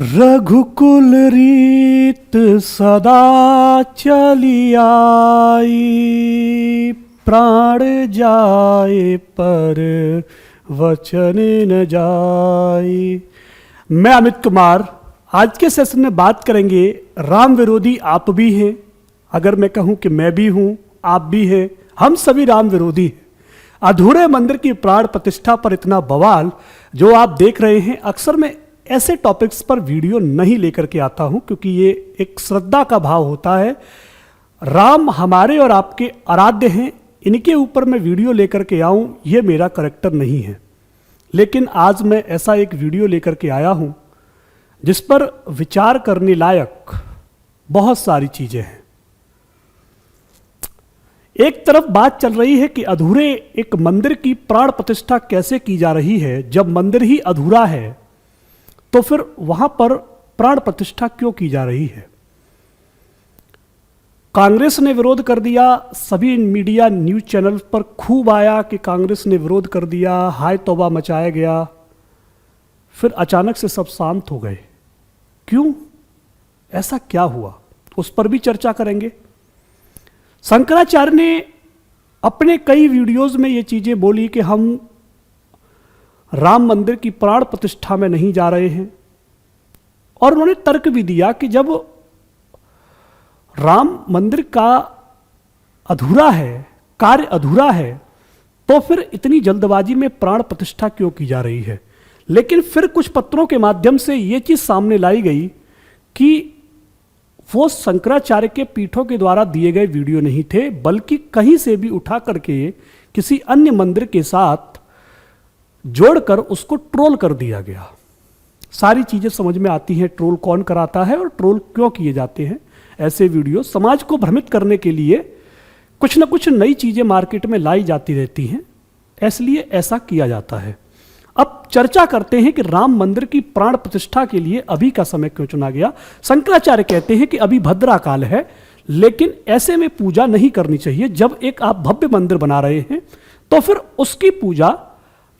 रघुकुल रीत सदा चली आई, प्राण जाए पर वचन न जाए। मैं अमित कुमार आज के सेशन में बात करेंगे राम विरोधी आप भी हैं। अगर मैं कहूं कि मैं भी हूं, आप भी हैं, हम सभी राम विरोधी हैं। अधूरे मंदिर की प्राण प्रतिष्ठा पर इतना बवाल जो आप देख रहे हैं, अक्सर मैं ऐसे टॉपिक्स पर वीडियो नहीं लेकर के आता हूं क्योंकि ये एक श्रद्धा का भाव होता है। राम हमारे और आपके आराध्य हैं, इनके ऊपर मैं वीडियो लेकर के आऊं ये मेरा करैक्टर नहीं है। लेकिन आज मैं ऐसा एक वीडियो लेकर के आया हूं जिस पर विचार करने लायक बहुत सारी चीजें हैं। एक तरफ बात चल रही है कि अधूरे एक मंदिर की प्राण प्रतिष्ठा कैसे की जा रही है। जब मंदिर ही अधूरा है तो फिर वहां पर प्राण प्रतिष्ठा क्यों की जा रही है। कांग्रेस ने विरोध कर दिया, सभी मीडिया न्यूज चैनल पर खूब आया कि कांग्रेस ने विरोध कर दिया, हाय तौबा मचाया गया। फिर अचानक से सब शांत हो गए। क्यों, ऐसा क्या हुआ, उस पर भी चर्चा करेंगे। शंकराचार्य ने अपने कई वीडियोस में ये चीजें बोली कि हम राम मंदिर की प्राण प्रतिष्ठा में नहीं जा रहे हैं, और उन्होंने तर्क भी दिया कि जब राम मंदिर का अधूरा है, कार्य अधूरा है, तो फिर इतनी जल्दबाजी में प्राण प्रतिष्ठा क्यों की जा रही है। लेकिन फिर कुछ पत्रों के माध्यम से यह चीज सामने लाई गई कि वो शंकराचार्य के पीठों के द्वारा दिए गए वीडियो नहीं थे, बल्कि कहीं से भी उठा करके किसी अन्य मंदिर के साथ जोड़कर उसको ट्रोल कर दिया गया। सारी चीजें समझ में आती हैं, ट्रोल कौन कराता है और ट्रोल क्यों किए जाते हैं। ऐसे वीडियो समाज को भ्रमित करने के लिए कुछ न कुछ नई चीजें मार्केट में लाई जाती रहती हैं, इसलिए ऐसा किया जाता है। अब चर्चा करते हैं कि राम मंदिर की प्राण प्रतिष्ठा के लिए अभी का समय क्यों चुना गया। शंकराचार्य कहते हैं कि अभी भद्रा काल है, लेकिन ऐसे में पूजा नहीं करनी चाहिए। जब एक आप भव्य मंदिर बना रहे हैं तो फिर उसकी पूजा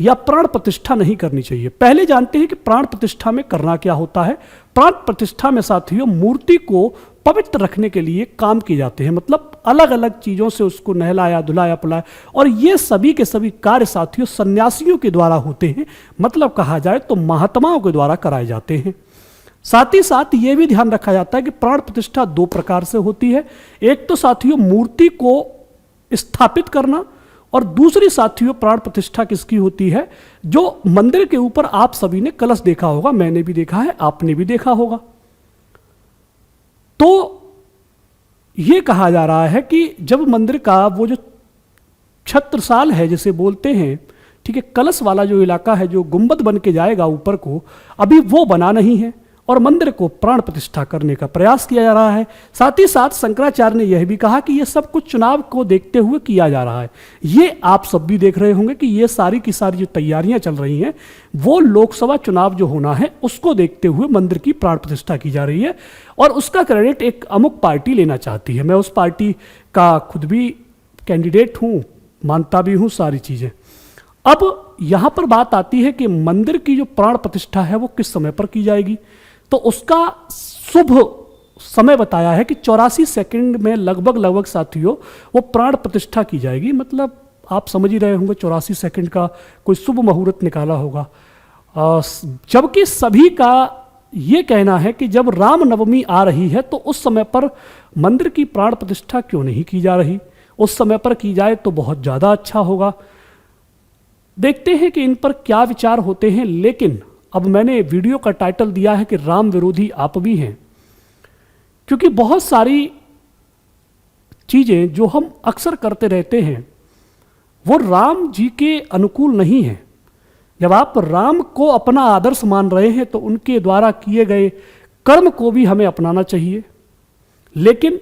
या प्राण प्रतिष्ठा नहीं करनी चाहिए। पहले जानते हैं कि प्राण प्रतिष्ठा में करना क्या होता है। प्राण प्रतिष्ठा में साथियों मूर्ति को पवित्र रखने के लिए काम किए जाते हैं, मतलब अलग अलग चीजों से उसको नहलाया धुलाया पुलाया, और ये सभी के सभी कार्य साथियों सन्यासियों के द्वारा होते हैं, मतलब कहा जाए तो महात्माओं के द्वारा कराए जाते हैं। साथ ही साथ ये भी ध्यान रखा जाता है कि प्राण प्रतिष्ठा दो प्रकार से होती है। एक तो साथियों मूर्ति को स्थापित करना, और दूसरी साथियों प्राण प्रतिष्ठा किसकी होती है, जो मंदिर के ऊपर आप सभी ने कलश देखा होगा, मैंने भी देखा है, आपने भी देखा होगा। तो यह कहा जा रहा है कि जब मंदिर का वो जो छत्रसाल है जिसे बोलते हैं, ठीक है, कलश वाला जो इलाका है, जो गुंबद बन के जाएगा ऊपर को, अभी वो बना नहीं है और मंदिर को प्राण प्रतिष्ठा करने का प्रयास किया जा रहा है। साथ ही साथ शंकराचार्य ने यह भी कहा कि यह सब कुछ चुनाव को देखते हुए किया जा रहा है। ये आप सब भी देख रहे होंगे कि ये सारी की सारी जो तैयारियां चल रही हैं वो लोकसभा चुनाव जो होना है उसको देखते हुए मंदिर की प्राण प्रतिष्ठा की जा रही है, और उसका क्रेडिट एक अमुक पार्टी लेना चाहती है। मैं उस पार्टी का खुद भी कैंडिडेट हूं, मानता भी हूं सारी चीजें। अब यहां पर बात आती है कि मंदिर की जो प्राण प्रतिष्ठा है वो किस समय पर की जाएगी। तो उसका शुभ समय बताया है कि 84 सेकंड में लगभग साथियों वो प्राण प्रतिष्ठा की जाएगी। मतलब आप समझ ही रहे होंगे 84 सेकंड का कोई शुभ मुहूर्त निकाला होगा। जबकि सभी का ये कहना है कि जब राम नवमी आ रही है तो उस समय पर मंदिर की प्राण प्रतिष्ठा क्यों नहीं की जा रही, उस समय पर की जाए तो बहुत ज़्यादा अच्छा होगा। देखते हैं कि इन पर क्या विचार होते हैं। लेकिन अब मैंने वीडियो का टाइटल दिया है कि राम विरोधी आप भी हैं, क्योंकि बहुत सारी चीजें जो हम अक्सर करते रहते हैं वो राम जी के अनुकूल नहीं है। जब आप राम को अपना आदर्श मान रहे हैं तो उनके द्वारा किए गए कर्म को भी हमें अपनाना चाहिए। लेकिन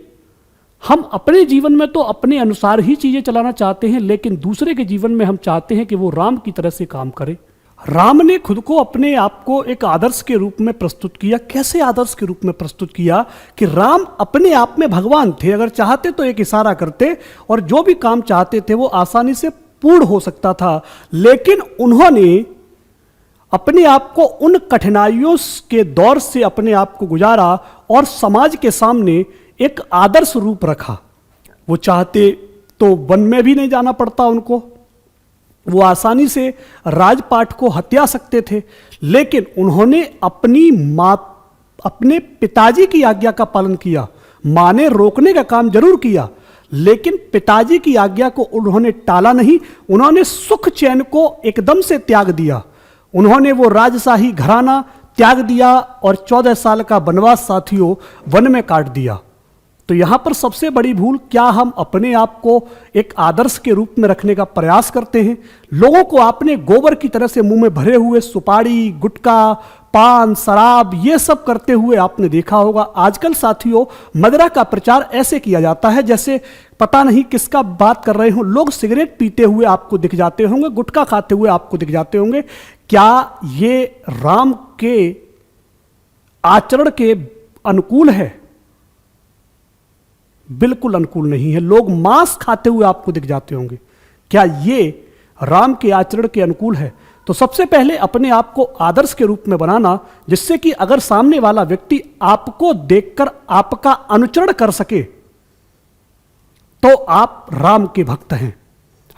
हम अपने जीवन में तो अपने अनुसार ही चीजें चलाना चाहते हैं, लेकिन दूसरे के जीवन में हम चाहते हैं कि वो राम की तरह से काम करे। राम ने खुद को अपने आप को एक आदर्श के रूप में प्रस्तुत किया। कैसे आदर्श के रूप में प्रस्तुत किया कि राम अपने आप में भगवान थे, अगर चाहते तो एक इशारा करते और जो भी काम चाहते थे वो आसानी से पूर्ण हो सकता था। लेकिन उन्होंने अपने आप को उन कठिनाइयों के दौर से अपने आप को गुजारा और समाज के सामने एक आदर्श रूप रखा। वो चाहते तो वन में भी नहीं जाना पड़ता उनको, वो आसानी से राजपाट को हत्या सकते थे, लेकिन उन्होंने अपने पिताजी की आज्ञा का पालन किया। मां ने रोकने का काम जरूर किया, लेकिन पिताजी की आज्ञा को उन्होंने टाला नहीं। उन्होंने सुख चैन को एकदम से त्याग दिया। उन्होंने वो राजशाही घराना त्याग दिया और 14 साल का वनवास साथियों वन में काट दिया। तो यहां पर सबसे बड़ी भूल, क्या हम अपने आप को एक आदर्श के रूप में रखने का प्रयास करते हैं? लोगों को आपने गोबर की तरह से मुंह में भरे हुए सुपारी, गुटखा, पान, शराब ये सब करते हुए आपने देखा होगा। आजकल साथियों मदिरा का प्रचार ऐसे किया जाता है जैसे पता नहीं किसका बात कर रहे हो। लोग सिगरेट पीते हुए आपको दिख जाते होंगे, गुटखा खाते हुए आपको दिख जाते होंगे। क्या ये राम के आचरण के अनुकूल है? बिल्कुल अनुकूल नहीं है। लोग मांस खाते हुए आपको दिख जाते होंगे। क्या ये राम के आचरण के अनुकूल है? तो सबसे पहले अपने आप को आदर्श के रूप में बनाना, जिससे कि अगर सामने वाला व्यक्ति आपको देखकर आपका अनुचरण कर सके तो आप राम के भक्त हैं।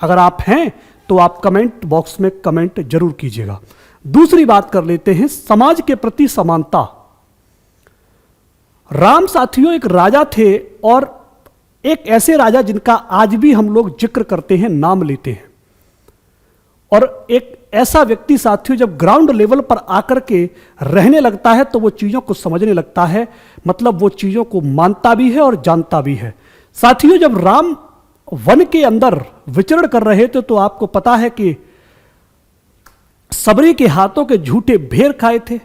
अगर आप हैं तो आप कमेंट बॉक्स में कमेंट जरूर कीजिएगा। दूसरी बात कर लेते हैं, समाज के प्रति समानता। राम साथियों एक राजा थे, और एक ऐसे राजा जिनका आज भी हम लोग जिक्र करते हैं, नाम लेते हैं। और एक ऐसा व्यक्ति साथियों जब ग्राउंड लेवल पर आकर के रहने लगता है तो वो चीजों को समझने लगता है, मतलब वो चीजों को मानता भी है और जानता भी है। साथियों जब राम वन के अंदर विचरण कर रहे थे तो आपको पता है कि सबरी के हाथों के झूठे बेर खाए थे।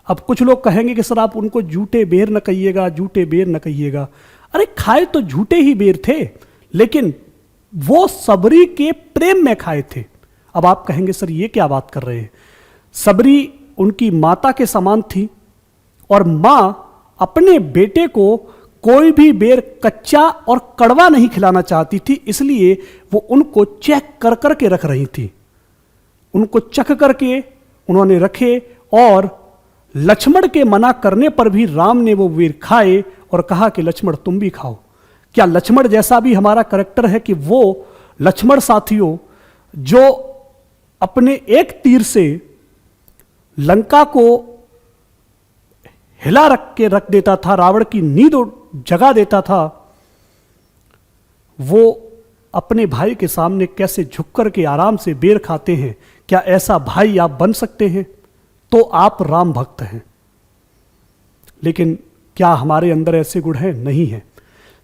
अब कुछ लोग कहेंगे कि सर आप उनको झूठे बेर न कहिएगा, झूठे बेर न कहिएगा। अरे खाए तो झूठे ही बेर थे, लेकिन वो सबरी के प्रेम में खाए थे। अब आप कहेंगे सर ये क्या बात कर रहे हैं? सबरी उनकी माता के समान थी, और मां अपने बेटे को कोई भी बेर कच्चा और कड़वा नहीं खिलाना चाहती थी, इसलिए वो उनको चेक कर करके रख रही थी। उनको चख करके उन्होंने रखे, और लक्ष्मण के मना करने पर भी राम ने वो बेर खाए और कहा कि लक्ष्मण तुम भी खाओ। क्या लक्ष्मण जैसा भी हमारा करैक्टर है कि वो लक्ष्मण साथियों जो अपने एक तीर से लंका को हिला रख देता था, रावण की नींद जगा देता था, वो अपने भाई के सामने कैसे झुक कर के आराम से बेर खाते हैं? क्या ऐसा भाई आप बन सकते हैं? तो आप राम भक्त हैं। लेकिन क्या हमारे अंदर ऐसे गुण हैं? नहीं है।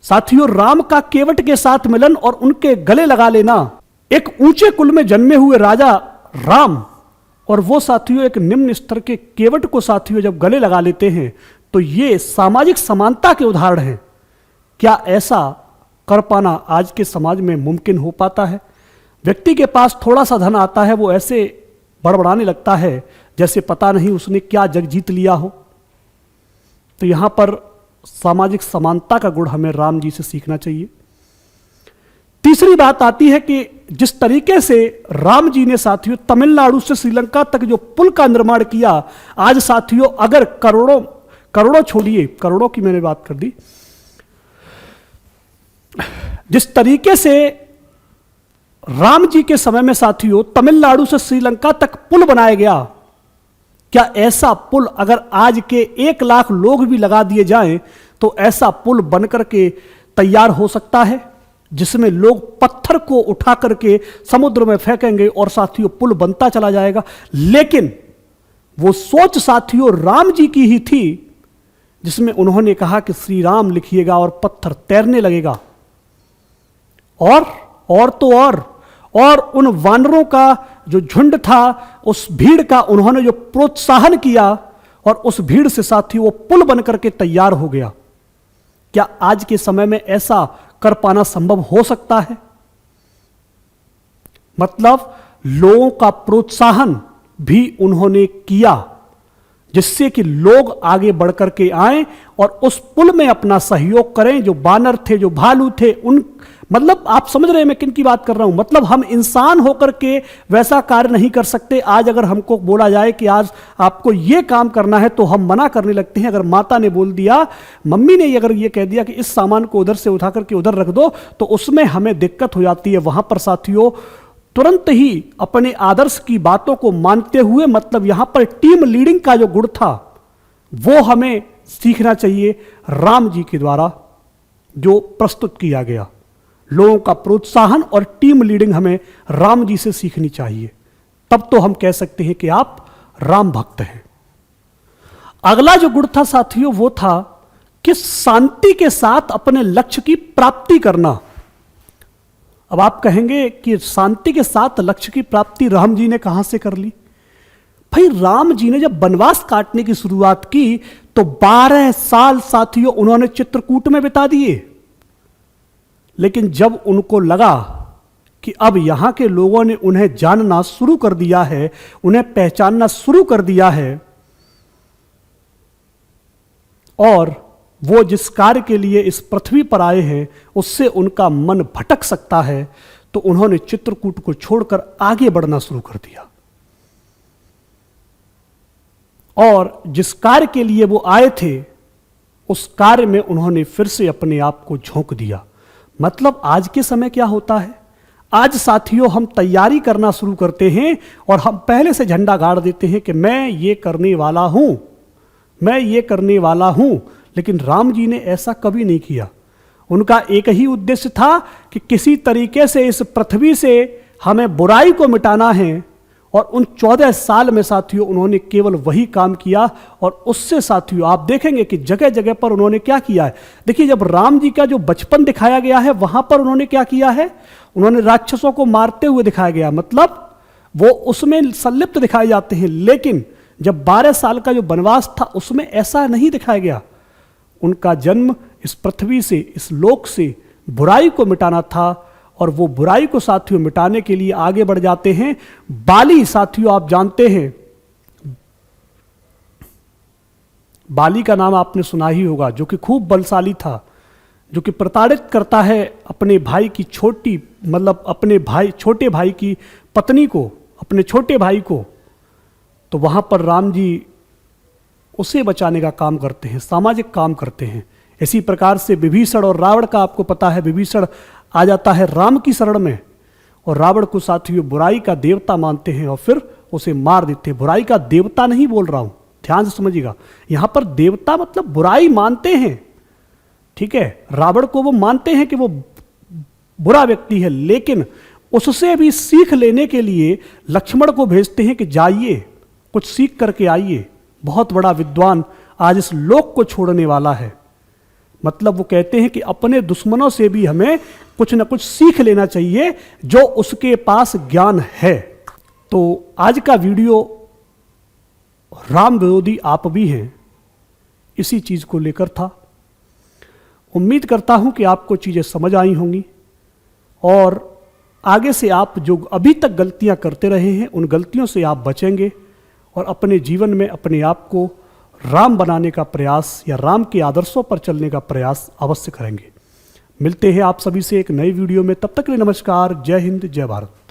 साथियों राम का केवट के साथ मिलन और उनके गले लगा लेना, एक ऊंचे कुल में जन्मे हुए राजा राम और वो साथियों एक निम्न स्तर के केवट को साथियों जब गले लगा लेते हैं तो ये सामाजिक समानता के उदाहरण हैं। क्या ऐसा कर पाना आज के समाज में मुमकिन हो पाता है? व्यक्ति के पास थोड़ा सा धन आता है, वो ऐसे बड़बड़ाने लगता है जैसे पता नहीं उसने क्या जग जीत लिया हो। तो यहां पर सामाजिक समानता का गुण हमें राम जी से सीखना चाहिए। तीसरी बात आती है कि जिस तरीके से राम जी ने साथियों तमिलनाडु से श्रीलंका तक जो पुल का निर्माण किया, आज साथियों अगर करोड़ों छोड़िए, करोड़ों की मैंने बात कर दी, जिस तरीके से राम जी के समय में साथियों तमिलनाडु से श्रीलंका तक पुल बनाया गया, क्या ऐसा पुल अगर आज के 1 लाख लोग भी लगा दिए जाएं तो ऐसा पुल बनकर के तैयार हो सकता है, जिसमें लोग पत्थर को उठा करके समुद्र में फेंकेंगे और साथियों पुल बनता चला जाएगा। लेकिन वो सोच साथियों राम जी की ही थी, जिसमें उन्होंने कहा कि श्री राम लिखिएगा और पत्थर तैरने लगेगा। और उन वानरों का जो झुंड था, उस भीड़ का उन्होंने जो प्रोत्साहन किया और उस भीड़ से साथी वो पुल बनकर के तैयार हो गया। क्या आज के समय में ऐसा कर पाना संभव हो सकता है? मतलब लोगों का प्रोत्साहन भी उन्होंने किया, जिससे कि लोग आगे बढ़ करके आएं और उस पुल में अपना सहयोग करें। जो बानर थे, जो भालू थे, उन मतलब आप समझ रहे हैं मैं किन की बात कर रहा हूं। मतलब हम इंसान होकर के वैसा कार्य नहीं कर सकते। आज अगर हमको बोला जाए कि आज आपको यह काम करना है तो हम मना करने लगते हैं। अगर माता ने बोल दिया, मम्मी ने अगर ये कह दिया कि इस सामान को उधर से उठा करके उधर रख दो, तो उसमें हमें दिक्कत हो जाती है। वहां पर साथियों तुरंत ही अपने आदर्श की बातों को मानते हुए, मतलब यहां पर टीम लीडिंग का जो गुण था वो हमें सीखना चाहिए राम जी के द्वारा जो प्रस्तुत किया गया। लोगों का प्रोत्साहन और टीम लीडिंग हमें राम जी से सीखनी चाहिए, तब तो हम कह सकते हैं कि आप राम भक्त हैं। अगला जो गुण था साथियों वो था कि शांति के साथ अपने लक्ष्य की प्राप्ति करना। अब आप कहेंगे कि शांति के साथ लक्ष्य की प्राप्ति राम जी ने कहां से कर ली? भाई राम जी ने जब वनवास काटने की शुरुआत की तो 12 साल साथियों उन्होंने चित्रकूट में बिता दिए। लेकिन जब उनको लगा कि अब यहां के लोगों ने उन्हें जानना शुरू कर दिया है, उन्हें पहचानना शुरू कर दिया है, और वो जिस कार्य के लिए इस पृथ्वी पर आए हैं उससे उनका मन भटक सकता है, तो उन्होंने चित्रकूट को छोड़कर आगे बढ़ना शुरू कर दिया। और जिस कार्य के लिए वो आए थे उस कार्य में उन्होंने फिर से अपने आप को झोंक दिया। मतलब आज के समय क्या होता है, आज साथियों हम तैयारी करना शुरू करते हैं और हम पहले से झंडा गाड़ देते हैं कि मैं ये करने वाला हूं, मैं ये करने वाला हूं। लेकिन राम जी ने ऐसा कभी नहीं किया। उनका एक ही उद्देश्य था कि किसी तरीके से इस पृथ्वी से हमें बुराई को मिटाना है, और उन 14 साल में साथियों उन्होंने केवल वही काम किया। और उससे साथियों आप देखेंगे कि जगह जगह पर उन्होंने क्या किया है। देखिए जब राम जी का जो बचपन दिखाया गया है वहां पर उन्होंने क्या किया है, उन्होंने राक्षसों को मारते हुए दिखाया गया, मतलब वो उसमें संलिप्त दिखाए जाते हैं। लेकिन जब 12 साल का जो वनवास था उसमें ऐसा नहीं दिखाया गया। उनका जन्म इस पृथ्वी से, इस लोक से बुराई को मिटाना था, और वो बुराई को साथियों मिटाने के लिए आगे बढ़ जाते हैं। बाली साथियों आप जानते हैं, बाली का नाम आपने सुना ही होगा, जो कि खूब बलशाली था, जो कि प्रताड़ित करता है अपने भाई की छोटी, मतलब अपने भाई, छोटे भाई की पत्नी को, अपने छोटे भाई को। तो वहां पर राम जी उसे बचाने का काम करते हैं, सामाजिक काम करते हैं। इसी प्रकार से विभीषण और रावण का आपको पता है, विभीषण आ जाता है राम की शरण में, और रावण को साथियों बुराई का देवता मानते हैं और फिर उसे मार देते हैं। बुराई का देवता नहीं बोल रहा हूं, ध्यान से समझिएगा, यहां पर देवता मतलब बुराई मानते हैं, ठीक है। रावण को वो मानते हैं कि वो बुरा व्यक्ति है, लेकिन उससे भी सीख लेने के लिए लक्ष्मण को भेजते हैं कि जाइए कुछ सीख करके आइए, बहुत बड़ा विद्वान आज इस लोक को छोड़ने वाला है। मतलब वो कहते हैं कि अपने दुश्मनों से भी हमें कुछ ना कुछ सीख लेना चाहिए जो उसके पास ज्ञान है। तो आज का वीडियो राम विरोधी आप भी हैं, इसी चीज को लेकर था। उम्मीद करता हूं कि आपको चीजें समझ आई होंगी, और आगे से आप जो अभी तक गलतियां करते रहे हैं उन गलतियों से आप बचेंगे और अपने जीवन में अपने आप को राम बनाने का प्रयास या राम के आदर्शों पर चलने का प्रयास अवश्य करेंगे। मिलते हैं आप सभी से एक नई वीडियो में, तब तक के लिए नमस्कार, जय हिंद, जय भारत।